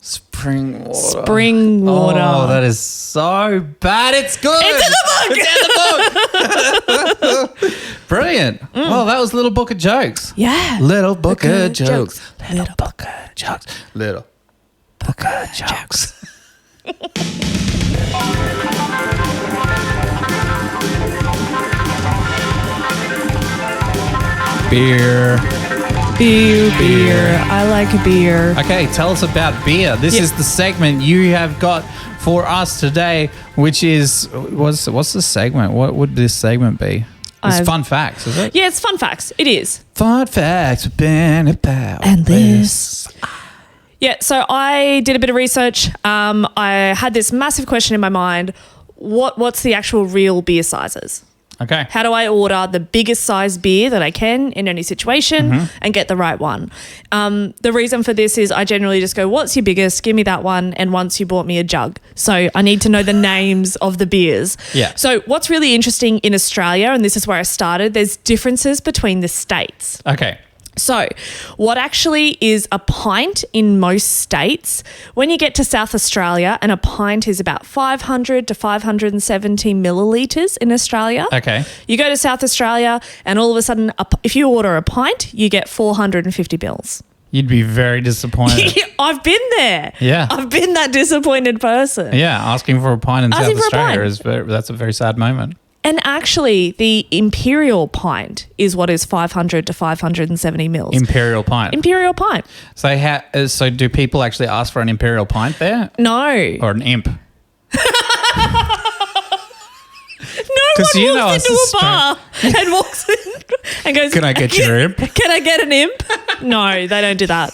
Speaker 2: Spring water.
Speaker 1: Spring water.
Speaker 2: Oh, that is so bad. It's good.
Speaker 1: It's
Speaker 2: in the book. Brilliant. Well, that was Little Book of Jokes.
Speaker 1: Yeah.
Speaker 2: Little Book of Jokes. Little Book of Jokes. Little Book of Jokes. Beer.
Speaker 1: I like beer.
Speaker 2: Okay, tell us about beer. This is the segment you have got for us today, which is, what's the segment? What would this segment be? It's fun facts, is it?
Speaker 1: Yeah, it's fun facts. It is.
Speaker 2: Fun facts with PennyPow.
Speaker 1: And this. Yeah, so I did a bit of research. I had this massive question in my mind. What's the actual real beer sizes?
Speaker 2: Okay.
Speaker 1: How do I order the biggest size beer that I can in any situation and get the right one? The reason for this is I generally just go, what's your biggest? Give me that one. And once you bought me a jug. So I need to know the names of the beers.
Speaker 2: Yeah.
Speaker 1: So what's really interesting in Australia, and this is where I started, there's differences between the states.
Speaker 2: Okay.
Speaker 1: So what actually is a pint in most states, when you get to South Australia, and a pint is about 500 to 570 millilitres in Australia.
Speaker 2: Okay.
Speaker 1: You go to South Australia and all of a sudden, if you order a pint, you get 450 mils.
Speaker 2: You'd be very disappointed.
Speaker 1: I've been there.
Speaker 2: Yeah.
Speaker 1: I've been that disappointed person.
Speaker 2: Yeah, asking for a pint in South
Speaker 1: Asking for a
Speaker 2: Australia
Speaker 1: pint.
Speaker 2: that's a very sad moment.
Speaker 1: And actually, the imperial pint is what is 500 to 570 mils.
Speaker 2: Imperial pint.
Speaker 1: Imperial pint.
Speaker 2: So do people actually ask for an imperial pint there?
Speaker 1: No.
Speaker 2: Or an imp?
Speaker 1: No one walks into a bar and walks in and goes,
Speaker 2: "Can I get your imp?
Speaker 1: Can I get an imp?" No, they don't do that.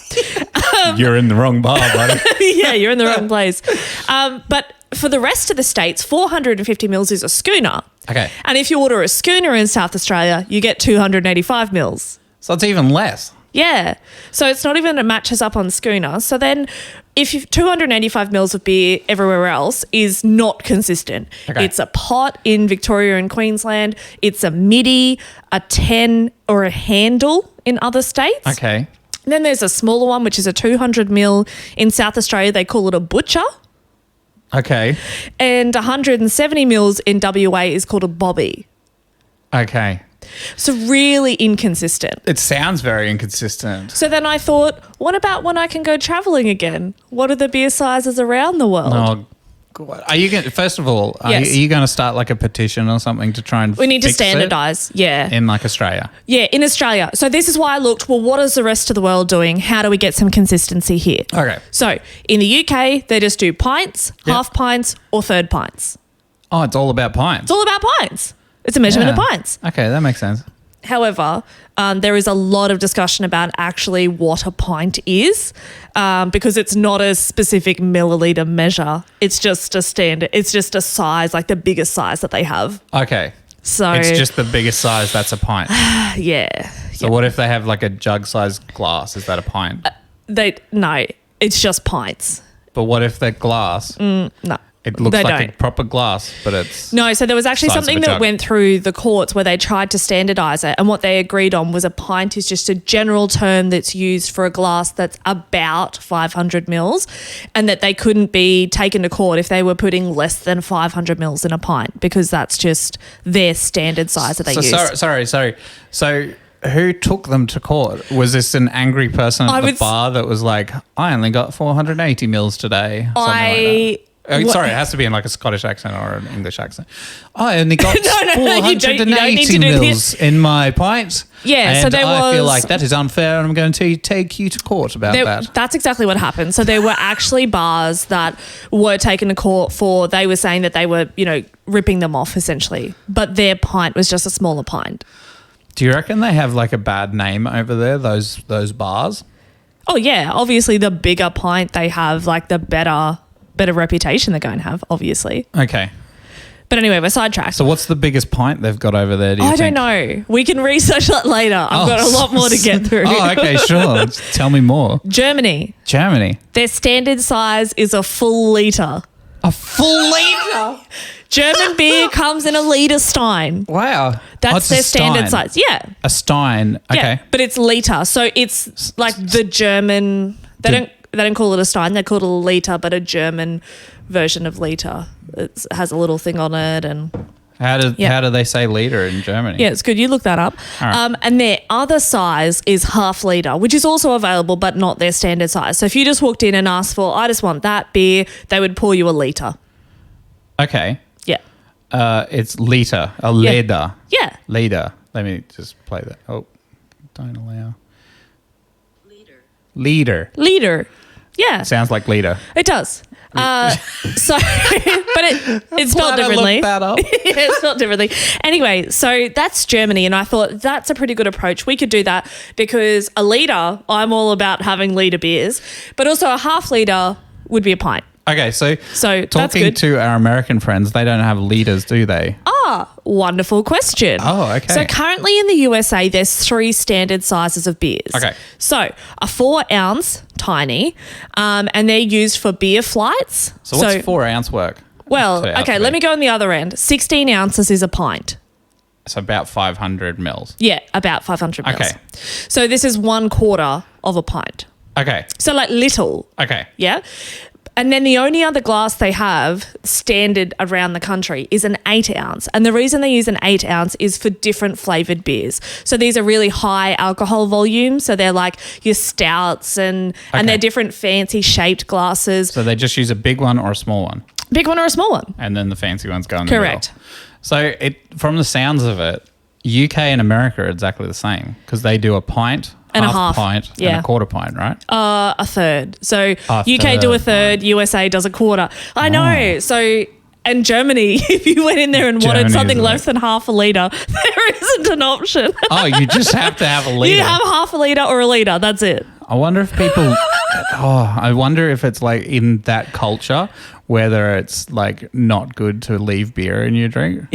Speaker 2: You're in the wrong bar, buddy.
Speaker 1: Yeah, you're in the wrong place. But for the rest of the states, 450 mils is a schooner.
Speaker 2: Okay.
Speaker 1: And if you order a schooner in South Australia, you get 285 mils.
Speaker 2: So it's even less.
Speaker 1: Yeah. So it's not even, it matches up on schooner. So then if you've 285 mils of beer everywhere else is not consistent.
Speaker 2: Okay.
Speaker 1: It's a pot in Victoria and Queensland. It's a midi, a 10 or a handle in other states.
Speaker 2: Okay.
Speaker 1: And then there's a smaller one, which is a 200 mil. In South Australia, they call it a butcher.
Speaker 2: Okay.
Speaker 1: And 170 mils in WA is called a bobby.
Speaker 2: Okay.
Speaker 1: So really inconsistent.
Speaker 2: It sounds very inconsistent.
Speaker 1: So then I thought, what about when I can go traveling again? What are the beer sizes around the world?
Speaker 2: Oh, God. Are you going? First of all,
Speaker 1: Yes.
Speaker 2: are you going to start like a petition or something to try and
Speaker 1: We need to
Speaker 2: fix it
Speaker 1: standardise. Yeah.
Speaker 2: in like Australia?
Speaker 1: Yeah, in Australia. So this is why I looked, well, what is the rest of the world doing? How do we get some consistency here?
Speaker 2: Okay.
Speaker 1: So in the UK, they just do pints,
Speaker 2: Yep.
Speaker 1: half pints, or third pints.
Speaker 2: Oh, it's all about pints.
Speaker 1: It's all about pints. It's a measurement of pints.
Speaker 2: Okay, that makes sense.
Speaker 1: However, there is a lot of discussion about actually what a pint is because it's not a specific milliliter measure. It's just a standard. It's just a size, like the biggest size that they have.
Speaker 2: Okay.
Speaker 1: So
Speaker 2: It's just the biggest size, that's a pint.
Speaker 1: yeah.
Speaker 2: So what if they have like a jug-sized glass? Is that a pint?
Speaker 1: No, it's just pints.
Speaker 2: But what if they're glass?
Speaker 1: No.
Speaker 2: It looks
Speaker 1: They
Speaker 2: like
Speaker 1: don't.
Speaker 2: a proper glass, but it's...
Speaker 1: No, so there was actually
Speaker 2: size of
Speaker 1: something
Speaker 2: a
Speaker 1: that
Speaker 2: jug.
Speaker 1: went through the courts where they tried to standardise it, and what they agreed on was a pint is just a general term that's used for a glass that's about 500 mils, and that they couldn't be taken to court if they were putting less than 500 mils in a pint because that's just their standard size that they use.
Speaker 2: Sorry. So who took them to court? Was this an angry person at the bar that was like, I only got 480 mils today? Something like that. Sorry, it has to be in like a Scottish accent or an English accent. I only got
Speaker 1: you don't need
Speaker 2: 480
Speaker 1: to do
Speaker 2: mils in my pint.
Speaker 1: Yeah,
Speaker 2: and
Speaker 1: so there
Speaker 2: I feel
Speaker 1: was-
Speaker 2: like that is unfair and I'm going to take you to court about that.
Speaker 1: That's exactly what happened. So there were actually bars that were taken to court for, they were saying that they were, ripping them off essentially, but their pint was just a smaller pint.
Speaker 2: Do you reckon they have like a bad name over there, those bars?
Speaker 1: Oh yeah, obviously the bigger pint they have, like the better reputation they're going to have, obviously.
Speaker 2: Okay.
Speaker 1: But anyway, we're sidetracked.
Speaker 2: So what's the biggest pint they've got over there, do you
Speaker 1: I
Speaker 2: think?
Speaker 1: don't know. We can research that later. I've got a lot more to get through.
Speaker 2: Oh, okay, sure. Tell me more.
Speaker 1: Germany. Their standard size is a full litre.
Speaker 2: A full litre?
Speaker 1: German beer comes in a litre stein.
Speaker 2: Wow.
Speaker 1: That's their standard
Speaker 2: stein.
Speaker 1: size. Yeah.
Speaker 2: A stein. Okay.
Speaker 1: Yeah, but it's litre. So it's like the German, they don't call it a stein, they call it a litre, but a German version of litre. It has a little thing on it and...
Speaker 2: How do they say litre in Germany?
Speaker 1: Yeah, it's good. You look that up.
Speaker 2: All right.
Speaker 1: And their other size is half litre, which is also available, but not their standard size. So if you just walked in and asked for, I just want that beer, they would pour you a litre.
Speaker 2: Okay.
Speaker 1: Yeah.
Speaker 2: It's litre, a liter.
Speaker 1: Yeah.
Speaker 2: Liter. Let me just play that. Oh, don't allow. Liter.
Speaker 1: Yeah.
Speaker 2: Sounds like liter.
Speaker 1: It does. But it's spelled
Speaker 2: Glad I
Speaker 1: differently.
Speaker 2: looked that up.
Speaker 1: It's spelled differently. Anyway, so that's Germany, and I thought that's a pretty good approach. We could do that because a litre, I'm all about having litre beers, but also a half litre would be a pint.
Speaker 2: Okay, so
Speaker 1: that's
Speaker 2: talking
Speaker 1: good.
Speaker 2: to our American friends, they don't have liters, do they?
Speaker 1: Wonderful question.
Speaker 2: Oh, okay.
Speaker 1: So currently in the USA, there's 3 standard sizes of beers.
Speaker 2: Okay.
Speaker 1: So a 4-ounce, tiny, and they're used for beer flights.
Speaker 2: So what's 4 ounce work?
Speaker 1: Well, okay, let me go on the other end. 16 ounces is a pint.
Speaker 2: So about 500 mils.
Speaker 1: Yeah, about 500 mils.
Speaker 2: Okay.
Speaker 1: So this is 1/4 of a pint.
Speaker 2: Okay.
Speaker 1: So like little.
Speaker 2: Okay.
Speaker 1: Yeah. And then the only other glass they have standard around the country is an 8 ounce. And the reason they use an 8 ounce is for different flavored beers. So these are really high alcohol volumes. So they're like your stouts and they're different fancy shaped glasses.
Speaker 2: So they just use a big one or a small one?
Speaker 1: Big one or a small one.
Speaker 2: And then the fancy ones go in the
Speaker 1: Correct.
Speaker 2: middle. So from the sounds of it, UK and America are exactly the same because they do a pint,
Speaker 1: and a half
Speaker 2: pint, and a quarter pint, right?
Speaker 1: A third. So UK do a third, USA does a quarter. I know. So, and Germany, if you went in there and wanted something less than half a litre, there isn't an option.
Speaker 2: Oh, you just have to have a litre.
Speaker 1: You have half a litre or a litre. That's it.
Speaker 2: I wonder if people, I wonder if it's like in that culture, whether it's like not good to leave beer in your drink.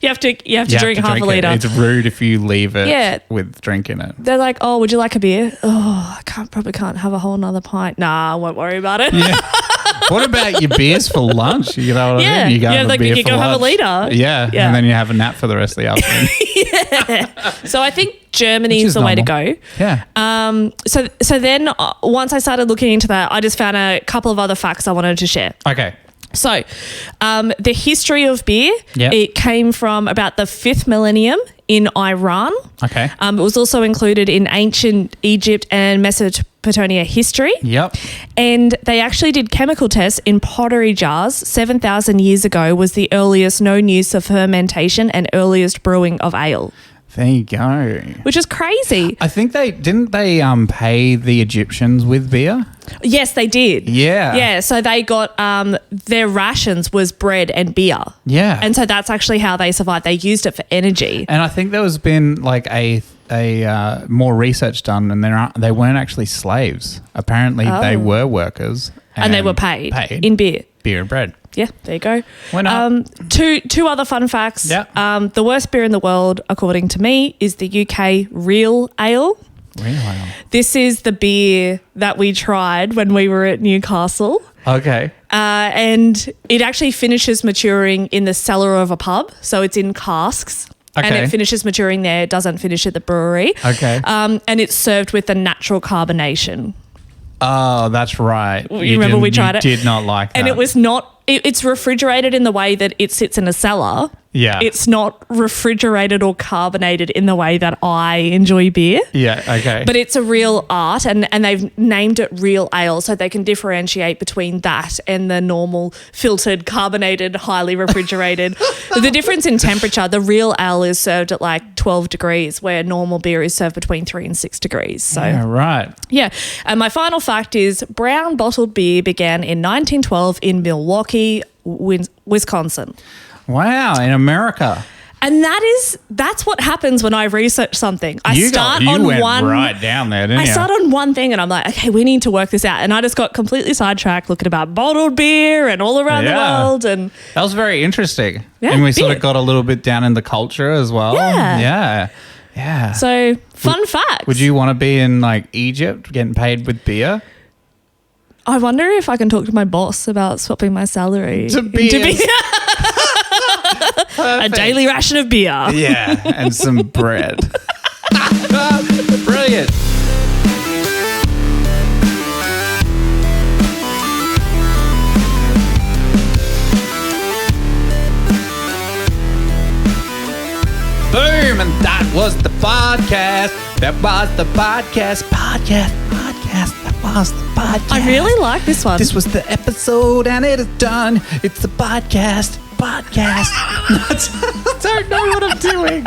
Speaker 1: You have to drink half a litre.
Speaker 2: It's rude if you leave it with drink in it.
Speaker 1: They're like, oh, would you like a beer? Oh, I probably can't have a whole nother pint. Nah, I won't worry about it.
Speaker 2: Yeah. What about your beers for lunch? You know what I mean? You go have a beer for lunch.
Speaker 1: have a litre.
Speaker 2: Yeah. And then you have a nap for the rest of the afternoon.
Speaker 1: So I think Germany is the way to go.
Speaker 2: Yeah.
Speaker 1: So then once I started looking into that, I just found a couple of other facts I wanted to share.
Speaker 2: Okay.
Speaker 1: So the history of beer, it came from about the 5th millennium in Iran.
Speaker 2: Okay.
Speaker 1: It was also included in ancient Egypt and Mesopotamia history.
Speaker 2: Yep.
Speaker 1: And they actually did chemical tests in pottery jars. 7,000 years ago was the earliest known use of fermentation and earliest brewing of ale.
Speaker 2: There you go.
Speaker 1: Which is crazy.
Speaker 2: I think they pay the Egyptians with beer?
Speaker 1: Yes, they did.
Speaker 2: Yeah.
Speaker 1: Yeah, so they got their rations was bread and beer.
Speaker 2: Yeah.
Speaker 1: And so that's actually how they survived. They used it for energy.
Speaker 2: And I think there was been like a more research done and they weren't actually slaves. Apparently they were workers.
Speaker 1: And they were paid in beer.
Speaker 2: Beer and bread.
Speaker 1: Yeah, there you go.
Speaker 2: Why not?
Speaker 1: Two other fun facts.
Speaker 2: Yeah.
Speaker 1: The worst beer in the world, according to me, is the UK Real Ale.
Speaker 2: Real Ale.
Speaker 1: This is the beer that we tried when we were at Newcastle.
Speaker 2: Okay.
Speaker 1: And it actually finishes maturing in the cellar of a pub. So it's in casks.
Speaker 2: Okay.
Speaker 1: And it finishes maturing there. It doesn't finish at the brewery.
Speaker 2: Okay.
Speaker 1: And it's served with the natural carbonation.
Speaker 2: Oh, that's right.
Speaker 1: You remember we tried it?
Speaker 2: You did not like that.
Speaker 1: And it was not... It's refrigerated in the way that it sits in a cellar.
Speaker 2: Yeah.
Speaker 1: It's not refrigerated or carbonated in the way that I enjoy beer.
Speaker 2: Yeah, okay.
Speaker 1: But it's a real art and they've named it Real Ale so they can differentiate between that and the normal filtered, carbonated, highly refrigerated. The difference in temperature, the Real Ale is served at like 12 degrees where normal beer is served between 3 and 6 degrees. So
Speaker 2: yeah, right.
Speaker 1: Yeah. And my final fact is brown bottled beer began in 1912 in Milwaukee, Wisconsin.
Speaker 2: Wow, in America.
Speaker 1: And that's what happens when I research something.
Speaker 2: You went right down there, didn't you?
Speaker 1: I start on one thing and I'm like, okay, we need to work this out. And I just got completely sidetracked looking about bottled beer and all around the world. And
Speaker 2: that was very interesting.
Speaker 1: Yeah,
Speaker 2: and we sort of got a little bit down in the culture as well.
Speaker 1: Yeah.
Speaker 2: Yeah.
Speaker 1: So fun facts.
Speaker 2: Would you want to be in like Egypt getting paid with beer?
Speaker 1: I wonder if I can talk to my boss about swapping my salary
Speaker 2: to beer.
Speaker 1: A daily ration of beer.
Speaker 2: Yeah, and some bread. Brilliant. Boom, and that was the podcast. That was the podcast. That was the podcast.
Speaker 1: I really like this one.
Speaker 2: This was the episode and it is done. It's the podcast. I don't know what I'm doing.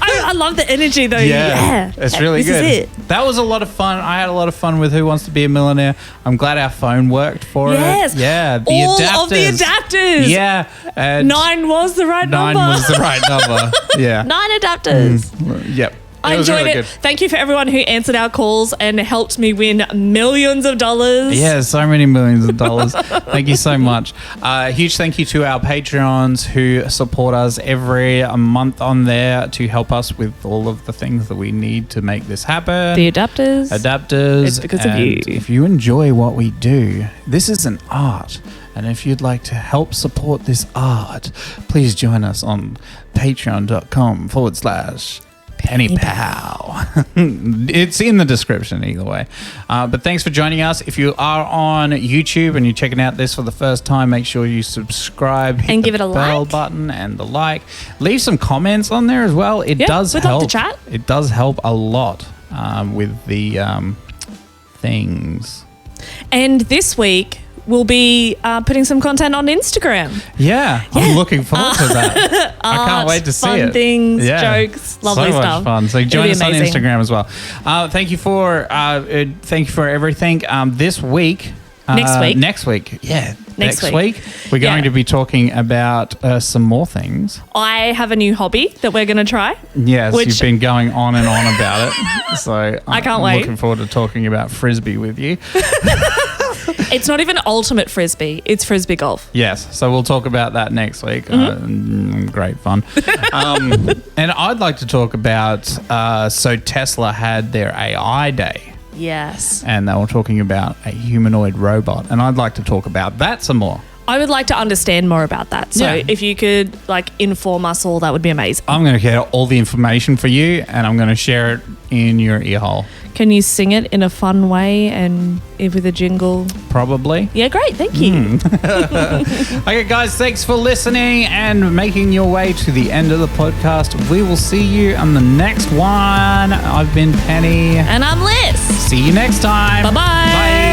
Speaker 1: I love the energy though.
Speaker 2: Yeah. It's really good.
Speaker 1: This is it.
Speaker 2: That was a lot of fun. I had a lot of fun with Who Wants to Be a Millionaire. I'm glad our phone worked for it. Yeah.
Speaker 1: All of the adapters.
Speaker 2: Yeah.
Speaker 1: 9 was the right number.
Speaker 2: 9 was the right number. Yeah.
Speaker 1: 9 adapters.
Speaker 2: Yep.
Speaker 1: I enjoyed
Speaker 2: really
Speaker 1: it.
Speaker 2: good.
Speaker 1: Thank you for everyone who answered our calls and helped me win millions of dollars.
Speaker 2: Yeah, so many millions of dollars. Thank you so much. Huge thank you to our Patreons who support us every month on there to help us with all of the things that we need to make this happen.
Speaker 1: The adapters.
Speaker 2: It's
Speaker 1: because of you.
Speaker 2: If you enjoy what we do, this is an art. And if you'd like to help support this art, please join us on patreon.com/PennyPow. It's in the description either way. But thanks for joining us. If you are on YouTube and you're checking out this for the first time, make sure you subscribe, hit
Speaker 1: and
Speaker 2: the
Speaker 1: give it a
Speaker 2: bell
Speaker 1: like
Speaker 2: button and the like. Leave some comments on there as well. It does
Speaker 1: we'd
Speaker 2: help.
Speaker 1: love to chat.
Speaker 2: It does help a lot with the things.
Speaker 1: And this week, we'll be putting some content on Instagram.
Speaker 2: Yeah. I'm looking forward to that. I can't wait to see
Speaker 1: fun
Speaker 2: it.
Speaker 1: things, jokes, lovely
Speaker 2: so
Speaker 1: stuff.
Speaker 2: Much fun. So join us on
Speaker 1: amazing.
Speaker 2: Instagram as well. Thank you for everything. This week. Next week. Yeah. Next week. We're going to be talking about some more things.
Speaker 1: I have a new hobby that we're going to try.
Speaker 2: Yes, you've been going on and on about it. So
Speaker 1: I can't wait.
Speaker 2: Looking forward to talking about Frisbee with you.
Speaker 1: It's not even ultimate Frisbee. It's Frisbee golf.
Speaker 2: Yes. So we'll talk about that next week. Great fun. And I'd like to talk about, so Tesla had their AI day.
Speaker 1: Yes.
Speaker 2: And they were talking about a humanoid robot. And I'd like to talk about that some more.
Speaker 1: I would like to understand more about that. So if you could inform us all, that would be amazing.
Speaker 2: I'm going to get all the information for you and I'm going to share it in your ear hole.
Speaker 1: Can you sing it in a fun way and with a jingle?
Speaker 2: Probably.
Speaker 1: Yeah, great. Thank you.
Speaker 2: Okay, guys, thanks for listening and making your way to the end of the podcast. We will see you on the next one. I've been Penny.
Speaker 1: And I'm Liz.
Speaker 2: See you next time.
Speaker 1: Bye-bye.
Speaker 2: Bye.